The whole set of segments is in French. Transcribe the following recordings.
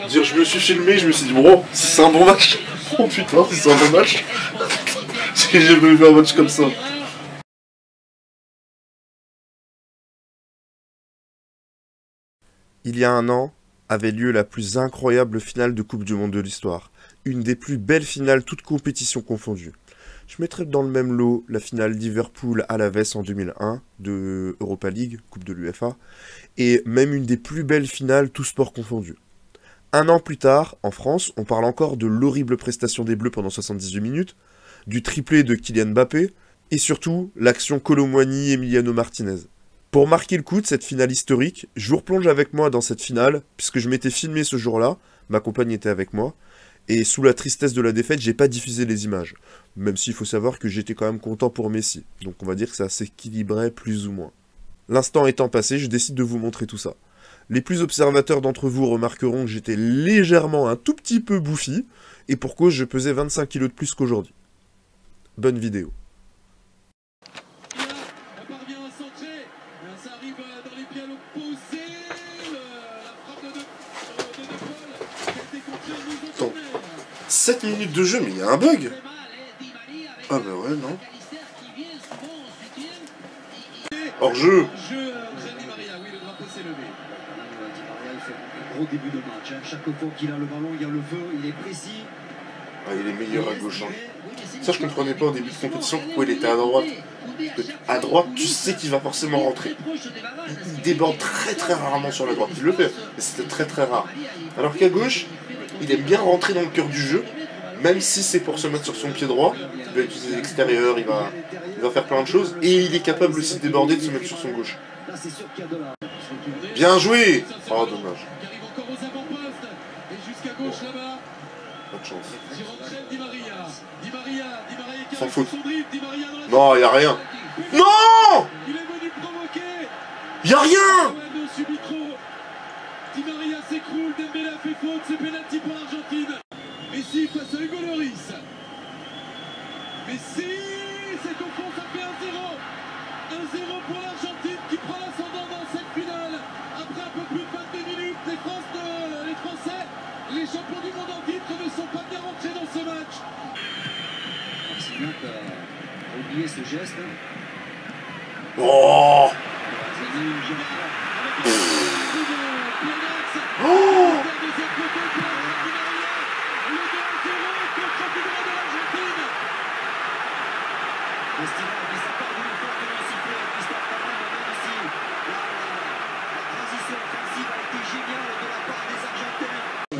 Dire, je me suis filmé, je me suis dit, bon, si c'est un bon match. Oh putain, si c'est un bon match. J'ai jamais vu un match comme ça. Il y a un an avait lieu la plus incroyable finale de Coupe du Monde de l'histoire. Une des plus belles finales, toutes compétitions confondues. Je mettrais dans le même lot la finale Liverpool-Alaves en 2001 de Europa League, Coupe de l'UEFA, et même une des plus belles finales, tous sports confondus. Un an plus tard, en France, on parle encore de l'horrible prestation des Bleus pendant 78 minutes, du triplé de Kylian Mbappé, et surtout l'action Kolo Muani-Emiliano Martinez. Pour marquer le coup de cette finale historique, je vous replonge avec moi dans cette finale, puisque je m'étais filmé ce jour-là, ma compagne était avec moi, et sous la tristesse de la défaite, j'ai pas diffusé les images. Même s'il faut savoir que j'étais quand même content pour Messi, donc on va dire que ça s'équilibrait plus ou moins. L'instant étant passé, je décide de vous montrer tout ça. Les plus observateurs d'entre vous remarqueront que j'étais légèrement un tout petit peu bouffi, et pour cause je pesais 25 kg de plus qu'aujourd'hui. Bonne vidéo. Attends, 7 minutes de jeu, mais il y a un bug. Ah bah ouais, non. Hors jeu. Gros début de match, hein. Chaque fois qu'il a le ballon, il y a le feu, il est précis. Ah, il est meilleur à gauche. Hein. Ça, je comprenais pas au début de compétition pourquoi il était à droite. À droite, tu sais qu'il va forcément rentrer. Il déborde très très rarement sur la droite. Il le fait, mais c'était très très rare. Alors qu'à gauche, il aime bien rentrer dans le cœur du jeu, même si c'est pour se mettre sur son pied droit. Il va utiliser l'extérieur, il va faire plein de choses. Et il est capable aussi de déborder, de se mettre sur son gauche. Bien joué! Oh, dommage. Pas de chance. Sans faute. Non, y a rien. Non! Y a rien! Di Maria s'écroule, Dembélé a fait faute, c'est pénalty pour l'Argentine. Messi face à Hugo Lloris. Messi, c'est au fond, ça fait 1-0. 1-0 pour l'Argentine qui prend l'ascendant dans cette finale. Après un peu plus de 22 minutes, les Français, les champions du monde en titre, ne sont pas bien rentrés dans ce match. Arsenac a oublié ce geste. Oh! Oh!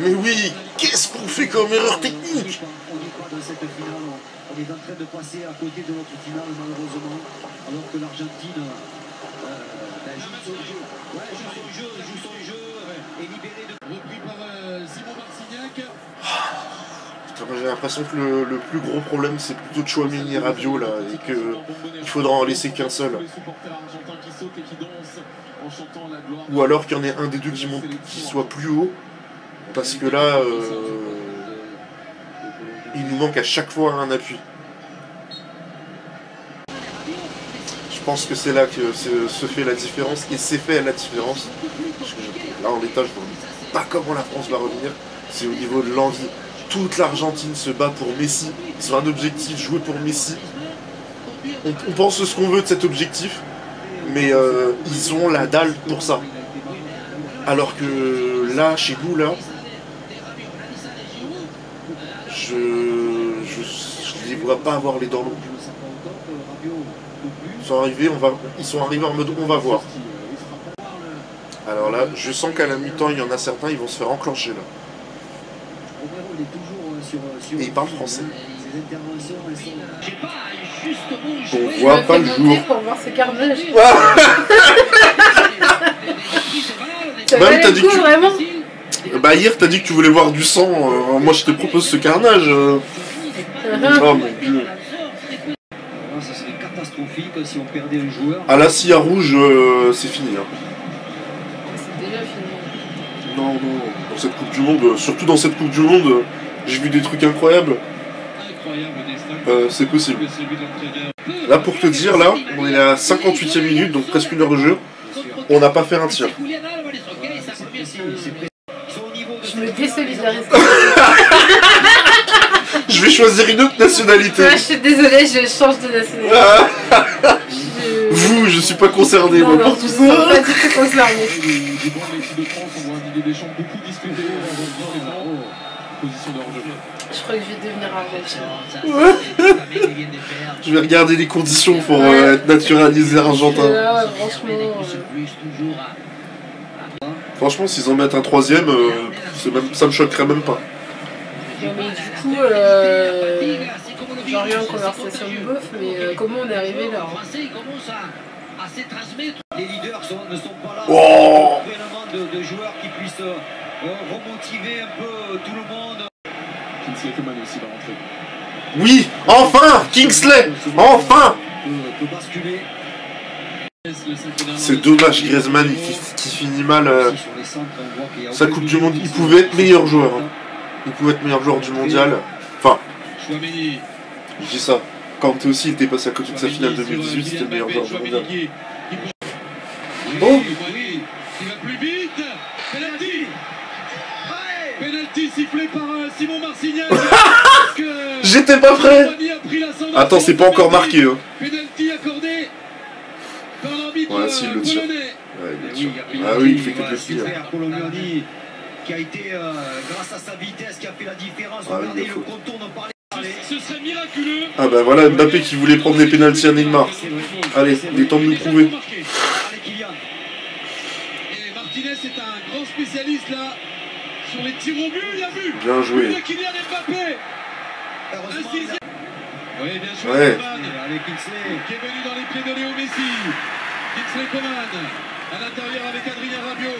Mais oui, qu'est-ce qu'on fait comme erreur technique? On n'est pas dans cette finale, on est en train de passer à côté de notre finale malheureusement, alors que l'Argentine joue son jeu et libéré de... Repris par Simon Marcignac. J'ai l'impression que le plus gros problème c'est plutôt Tchouaméni et Rabiot là, et qu'il faudra en laisser qu'un seul. Ou alors qu'il y en ait un des deux qui monte, qui soit plus haut, parce que là, il nous manque à chaque fois un appui. Je pense que c'est là que se fait la différence, et c'est fait la différence. Parce que là en l'état, je ne vois pas comment la France va revenir, c'est au niveau de l'envie. Toute l'Argentine se bat pour Messi, ils ont un objectif, jouer pour Messi. On pense ce qu'on veut de cet objectif, mais ils ont la dalle pour ça. Alors que là, chez nous, là, je les vois pas avoir les dents longues. Ils sont arrivés en mode on va voir. Alors là, je sens qu'à la mi-temps, il y en a certains, ils vont se faire enclencher là. Et ils parlent français. On voit pas le jour. Pour voir ce carnage. Même t'as dit que vraiment. Bah hier t'as dit que tu voulais voir du sang. Moi je te propose ce carnage. Oh mon dieu. Ça serait catastrophique si on perdait un joueur. Ah là s'il y a rouge, c'est fini. Hein. C'est déjà fini. Non, dans cette Coupe du Monde, surtout dans cette Coupe du Monde, j'ai vu des trucs incroyables. C'est possible. Là pour te dire, là, on est à la 58e minute, donc presque une heure de jeu. On n'a pas fait un tir. me désolidarise. Je vais choisir une autre nationalité. Ouais, je suis désolée, je change de nationalité. Vous, je suis pas concerné, Non, moi, non, pour tout je suis ça. pas du tout concernée. Du banc de l'équipe de France, on voit un Didier Deschamps beaucoup discuter position de hors-jeu. Je crois que je vais devenir argentine. Je vais regarder les conditions pour être naturalisé argentin. Là, franchement. Franchement, s'ils en mettent un troisième, ça me choquerait même pas. Non, mais du coup, j'ai rien en conversation de bof, mais comment on est arrivé là hein? Les leaders ne sont pas là. Oh Vraiment de joueurs qui puissent remotiver un peu tout le monde. Kingsley Coman aussi va rentrer. Oui, enfin, Kingsley, enfin. Peut basculer. C'est dommage, Griezmann qui finit mal Sur les centres, on voit qu'il y a sa aucun Coupe du milieu Monde. qui Il se- pouvait être meilleur joueur. Hein. Il pouvait être meilleur joueur du mondial. Enfin, Chouameni. je dis ça. Kanté aussi, il était passé à côté de sa finale 2018, c'était le meilleur joueur du mondial. Oh, Oh. il va plus vite. Penalty. Penalty sifflé par Simon Marcignac. J'étais pas prêt. Attends, c'est pas encore marqué. Hein. Penalty accordé par l'arbitre Ouais, s'il le tire. polonais. Ouais, il le Oui, tire. il y a pénalty, Ah oui, il fait que de voilà, le tirer. super Colombiani, qui a été, grâce à sa vitesse, qui a fait la différence. Ah oui, Regardez, il le faut. contourne par les... Ce serait miraculeux. Ah bah voilà, Mbappé qui voulait prendre des pénaltys à Neymar. Allez, il est temps de nous prouver. Allez, Kylian. Et Martinez est un grand spécialiste là sur les tirs au but, il a vu. Bien joué. But de Kylian Mbappé. Un Heureusement, sixième. Oui, bien joué. Ouais. Coman, allez, Kingsley. qui est venu dans les pieds de Léo Messi. Kingsley Coman à l'intérieur avec Adrien Rabiot.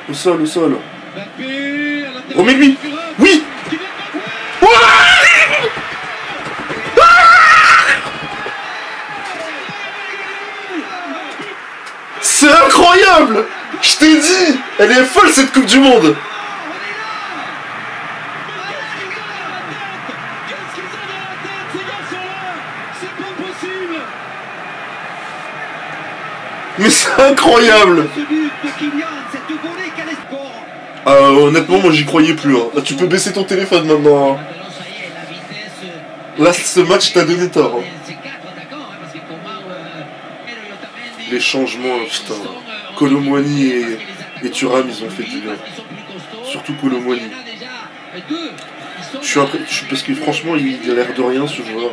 Au sol, au sol. Mbappé à l'intérieur. Remets-lui. Oui. Kylian Mbappé. C'est incroyable. Je t'ai dit. Elle est folle cette Coupe du Monde. Qu'est-ce qu'ils ont dans la tête, ces garçons-là? C'est pas possible. Mais c'est incroyable. Ce but de Kylian, cette volée, quel espoir. Honnêtement, moi j'y croyais plus. Hein. Là, tu peux baisser ton téléphone maintenant. Hein. Là, ce match t'a donné tort. Hein. Les changements, putain. Colomboigny et Thuram, ils ont fait du bien. Surtout Colomboigny. Parce que franchement, il a l'air de rien ce joueur.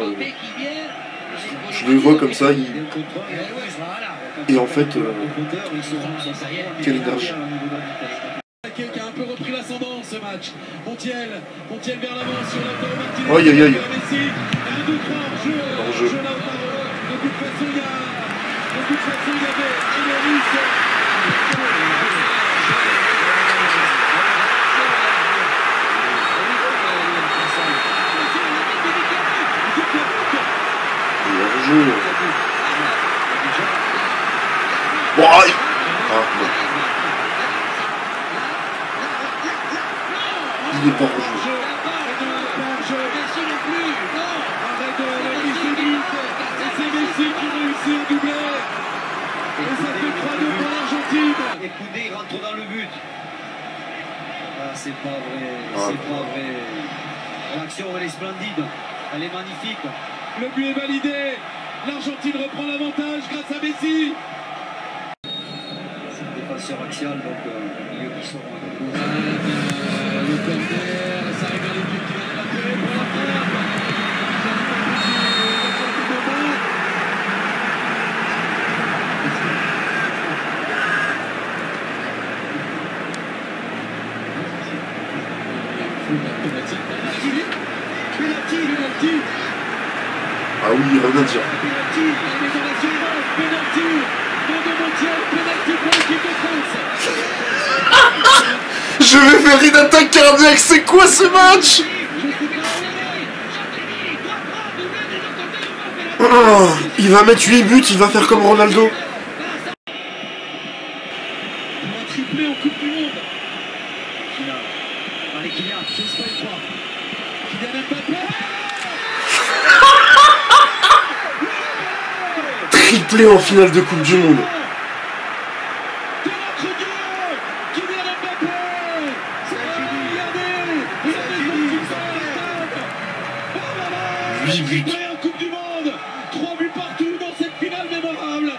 Je le vois comme ça, et en fait, quelle énergie. Qui a un peu repris l'ascendant ce match. Montiel vers l'avant sur Lautaro Martinez. Aïe aïe aïe. Messi, 1, 2, 3, Hors-jeu. jeu Lautaro. De toute façon, il y avait Lloris. Hors-jeu. Bon, aïe. Ah, non. Il est pas hors-jeu. Arrête de Messi but. Et c'est Messi qui réussit à doubler. Et ça fait 3-2 pour l'Argentine. Et Koundé rentre dans le but. Ah, c'est pas vrai, Ah, c'est pas vrai. L'action, elle est splendide, elle est magnifique. Le but est validé. L'Argentine reprend l'avantage grâce à Messi. C'est le défenseur axial, donc le milieu qui sort. Le corner, ça arrive à l'équipe qui va l'attirer pour la frappe. Penalty. Ah oui, rien à dire. Penalty. Penalty. Mondo Montiel. Penalty pour l'équipe de France. Je vais faire une attaque cardiaque, c'est quoi ce match? Oh, il va mettre 8 buts, il va faire comme Ronaldo. Pour un triplé en Coupe du Monde. Allez, Kylian, J'espère pas. Kylian Mbappé. Triplé en finale de Coupe du Monde. De notre Dieu, Kylian Mbappé. C'est un 8 buts. En Coupe du Monde, 3 buts partout dans cette finale mémorable.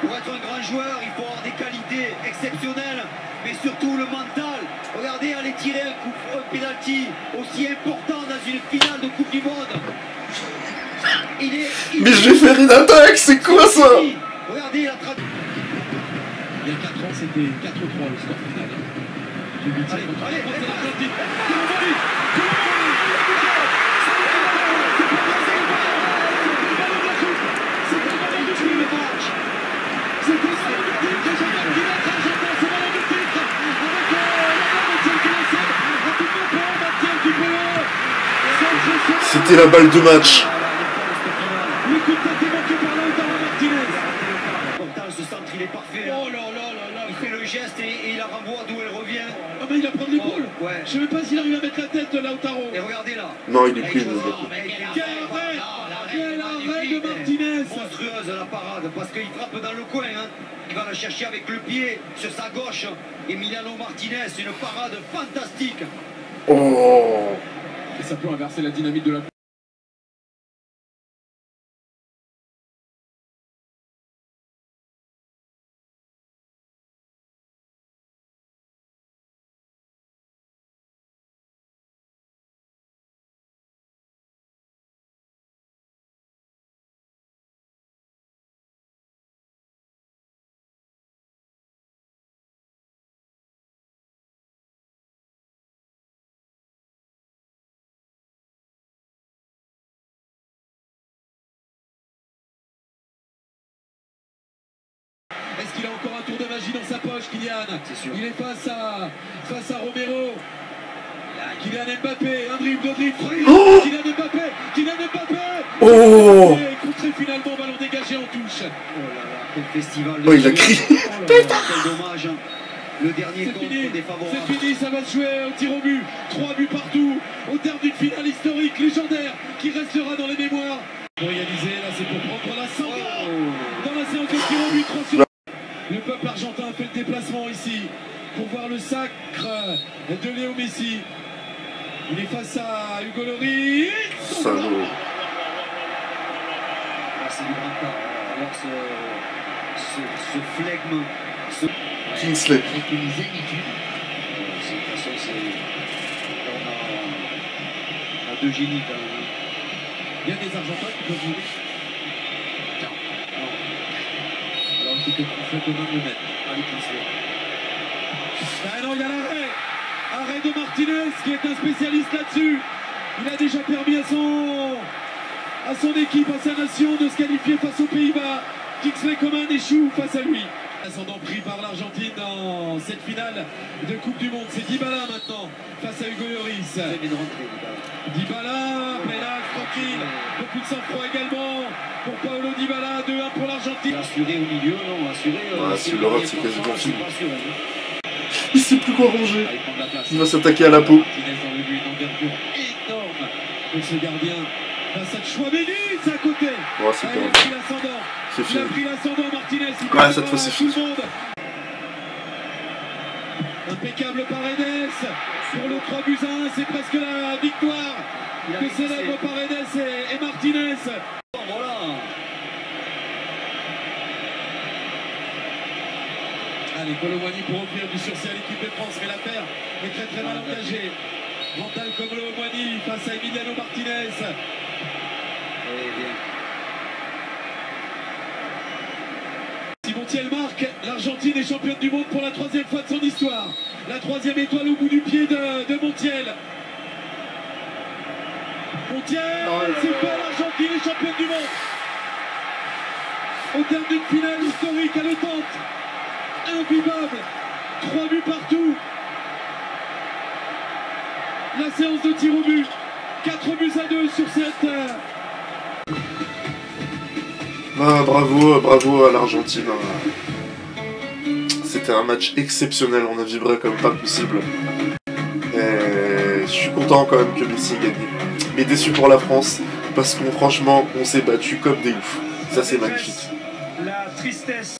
Pour être un grand joueur, il faut avoir des qualités exceptionnelles, mais surtout le mental. Regardez, aller tirer un penalty aussi important dans une finale de Coupe du Monde. Mais je vais faire une attaque, c'est quoi ça? Regardez la traduction. Il y a 4 ans, c'était 4-3 le score final. Allez, C'était la balle de match. Le coup de tête est manqué par Lautaro Martinez. Ce centre, il est parfait. Oh là là là là. Il fait le geste et il la renvoie d'où elle revient. Ah mais il va prendre l'épaule. Ouais. Je sais même pas s'il arrive à mettre la tête Lautaro. Et regardez là. Non, il est pris. Quel arrêt de Martinez. Monstrueuse la parade parce qu'il frappe dans le coin. Hein. Il va la chercher avec le pied sur sa gauche. Emiliano Martinez, une parade fantastique. Oh. Et ça peut inverser la dynamique de la... Est-ce qu'il a encore un tour de magie dans sa poche, Kylian? C'est sûr. Il est face à Romero. Kylian Mbappé, un dribble, deux dribbles. Oh Kylian Mbappé. Oh. Et contré finalement, ballon dégagé en touche. Oh là là, quel festival. Oh, il a crié. Quel dommage. Hein. Le dernier C'est contre fini, défavorable. c'est fini, ça va se jouer au tir au but. 3 buts partout, au terme d'une finale historique, légendaire, qui restera dans les mémoires. Pour égaliser, là c'est pour prendre l'ascendant dans la séance de tir au but. 3 sur... Le peuple argentin fait le déplacement ici pour voir le sacre de Léo Messi. Il est face à Hugo Lloris. Salaud. Ah, c'est du grand pas. Alors ce flegme, Kingsley. avec une zénitude. De toute façon, on a deux génies quand même. Il y a des Argentins qui peuvent jouer. Alors il faut que François Coman le mette. Allez, Kingsley. Ah non, il y a l'arrêt. Arrêt de Martinez qui est un spécialiste là-dessus. Il a déjà permis à son équipe, à sa nation de se qualifier face aux Pays-Bas. Kingsley Coman échoue face à lui. Ascendant pris par l'Argentine dans cette finale de Coupe du Monde. C'est Dybala maintenant face à Hugo Lloris. Il vient de rentrer, Dybala, plein tranquille. Beaucoup de sang-froid également pour Paulo Dybala. 2-1 pour l'Argentine. Assuré au milieu, non, assuré. Si l'Europe, c'est quasiment fini. Pas assuré, hein. Il sait plus quoi ranger. Ah, il prend de la place. Il va s'attaquer à la peau. Martinez dans le but, une envergure énorme pour ce gardien. Face à Chouameni, c'est à côté. Oh, c'est Ah, il a terrible. pris l'ascendant. C'est Il a fini. pris l'ascendant, Martinez. Il Ouais, fait cette fois, c'est tout le fini. monde. Impeccable Paredes pour le 3-1, c'est presque la victoire que célèbrent Paredes et Martinez. Voilà. Allez, Colomani pour offrir du sursis à l'équipe de France, mais l'affaire est très très mal engagée. Mental comme Colomani face à Emiliano Martinez. Eh bien. Si Montiel marque, l'Argentine est championne du monde pour la 3e fois de son histoire. La 3e étoile au bout du pied de Montiel. Montiel, c'est fait, l'Argentine est championne du monde. Au terme d'une finale historique haletante, invivable, 3 buts partout. La séance de tir au but, 4 buts à 2 sur cette... Ah, bravo à l'Argentine. C'était un match exceptionnel, on a vibré comme pas possible. Et je suis content quand même que Messi ait gagné. Mais déçu pour la France, parce qu'on franchement, on s'est battu comme des oufs. Ça c'est magnifique. La tristesse.